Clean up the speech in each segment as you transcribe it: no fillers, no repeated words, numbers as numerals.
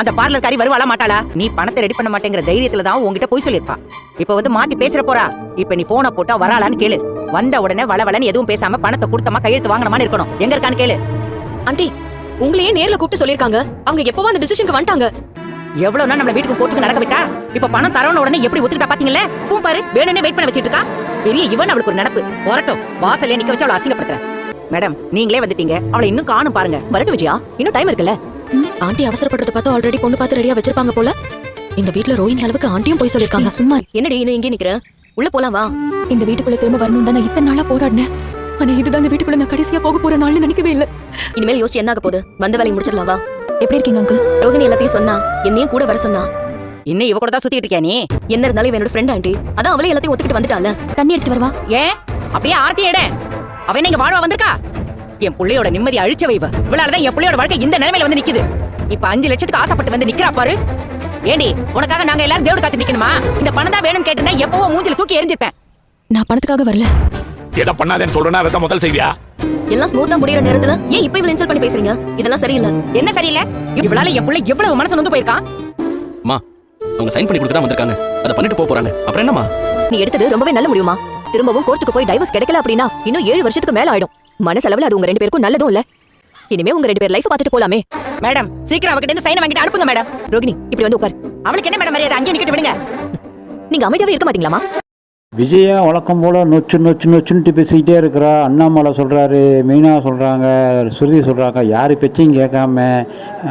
அந்த பார்லர்காரி வருவாளா மாட்டாளா? நீ பணத்தை ரெடி பண்ண மாட்டேங்கிற தைரியத்துல தான் உங்ககிட்ட போய் சொல்லிருப்பா. இப்ப வந்து மாத்தி பேசுற போறா. இப்ப நீ போனை போட்டா வராளான்னு கேளு. வந்த உடனே வளவலன்னு எதுவும் பேசாம பணத்தை கொடுத்தமா கையெழுத்து வாங்கணுமான்னு இருக்கணும். எங்க இருக்கான்னு கேளு. ஆண்டி, உங்களையே நேர்ல கூப்பிட்டு சொல்லிருக்காங்க. அவங்க எப்பவோ அந்த டிசிஷனுக்கு வந்துட்டாங்க. எவ்வளவு நாள் நம்மள வீட்டுக்கு கோர்ட்டுக்கு நடக்க விட்டா? இப்ப பணம் தரவன உடனே எப்படி ஒத்துக்கிட்டா பாத்தீங்களா? பாரு, வேணும்னே வெயிட் பண்ண வச்சிட்டு இருக்கா. பெரிய இவன் அவளுக்கு ஒரு நினைப்பு. வரட்டும், வாசல்ல நிக்க வச்சு அவளை அசிங்கப்படுத்துறேன். மேடம், நீங்களே வந்துட்டீங்க. அவளை இன்னும் காணும் பாருங்க. வரட்டும் விஜயா, இன்னும் டைம் இருக்குல்ல. ஆண்டி அவசரப்படுறத பார்த்து ஆல்ரெடி பொண்ணு பார்த்து ரெடியா வச்சிருப்பாங்க போல. இந்த வீட்ல ரோஹிணி அளவுக்கு ஆண்டியும் போய் சொல்லிருக்காங்க. சும்மா என்னடி இன்னும் இங்கே நிக்கிற? உள்ள போலாம் வா. இந்த வீட்டுக்குள்ள திரும்ப வரணும் தான் நான் இத்தனை நாளா போராடினேன். ஆனா இதுதான் இந்த வீட்டுக்குள்ள நான் கடைசியா போக போற நாள்னு நினைக்கவே இல்ல. இனிமேல் யோசிச்சு என்ன ஆக போகுது? வந்த வேலையை முடிச்சிடலாம் வா. எப்படி இருக்கீங்க அங்கிள்? ரோஹிணி எல்லாத்தையும் சொன்னா, என்னையும் கூட வர சொன்னா. இன்னும் இவ கூட தான் சுத்திட்டு இருக்கியா நீ? என்ன இருந்தாலும் என்னோட ஃப்ரெண்ட் ஆண்டி. அதான் அவளே எல்லாத்தையும் ஒத்துக்கிட்டு வந்துட்டால. தண்ணி எடுத்து வரவா? ஏன் அப்படியே ஆர்த்தி எடு. அவன் இங்க வாழ்வா வந்திருக்கா? என் புள்ளையோட நிம்மதி அழிச்ச வைவ. இவளாலதான் என் புள்ளையோட வாழ்க்கை இந்த நிலைமையில வந்து நிக்குது. இப்ப 5 லட்சத்துக்கு ஆசைப்பட்டு வந்து நிக்கிறா பாரு. ஏண்டி, உனக்காக நாங்க எல்லாரும் தேவடு காத்து நிக்கணுமா? இந்த பணம் தான் வேணும்னு கேட்டிருந்தா எப்பவோ மூஞ்சில தூக்கி எரிஞ்சிருப்பேன். நான் பணத்துக்காக வரல. எதை பண்ணாதேன்னு சொல்றேன்னா அதான் முதல் செய்வியா? எல்லாம் ஸ்மூத்தா முடியற நேரத்துல ஏன் இப்ப இவள இன்சல்ட் பண்ணி பேசுறீங்க? இதெல்லாம் சரியில்லை. என்ன சரியில்லை? இவளால என் புள்ளை எவ்வளவு மனசு நொந்து போயிருக்கான். அம்மா, அவங்க சைன் பண்ணி கொடுத்துதான் வந்திருக்காங்க. அதை பண்ணிட்டு போறாங்க. அப்புறம் என்னம்மா? நீ எடுத்தது ரொம்பவே நல்ல முடியுமா? திரும்பவும் கோர்ட்டுக்கு போய் டைவர்ஸ் கிடைக்கல அப்படின்னா இன்னும் 7 வருஷத்துக்கு மேல ஆயிடும். மனசளவுல அது உங்க 2 பேருக்கும் நல்லதும் இல்ல. இனிமே உங்க 2 பேர் லைஃப் பார்த்துட்டு போலாமே. மேடம், சீக்கிரம் அவகிட்ட இருந்து சைன் வாங்கிட்டு அனுப்புங்க மேடம். ரோகிணி, இப்படி வந்து உட்கார். அவளுக்கு என்ன மேடம் மரியாதை? அங்கே நிக்கிட்டு விடுங்க. நீங்க அமைதியாவே இருக்க மாட்டீங்களாமா? விஜயா வழக்கம் போல் நொச்சுன்ட்டு பேசிக்கிட்டே இருக்கிறா. அண்ணாமலை சொல்கிறாரு, மீனா சொல்கிறாங்க, சுருதி சொல்கிறாங்க. யார் பேச்சையும் கேட்காம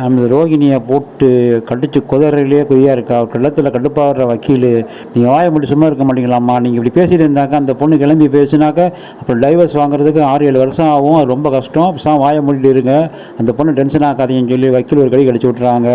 அந்த ரோகிணியை போட்டு கடிச்சு குதிரையிலே கொய்யா இருக்கா. அவர் கள்ளத்தில் கடுப்பாகிற வக்கீல். நீங்கள் வாய மட்டும் சும்மா இருக்க மாட்டீங்களாம்மா? நீங்கள் இப்படி பேசிட்டு இருந்தாக்கா அந்த பொண்ணு கிளம்பி பேசினாக்கா அப்புறம் டைவர்ஸ் வாங்குறதுக்கு 6-7 வருஷம் ஆகும். அது ரொம்ப கஷ்டம். வாய மூடிட்டு இருங்க, அந்த பொண்ணு டென்ஷன் ஆக்காதீங்கன்னு சொல்லி வக்கீல் ஒரு கடி கடிச்சு விட்றாங்க.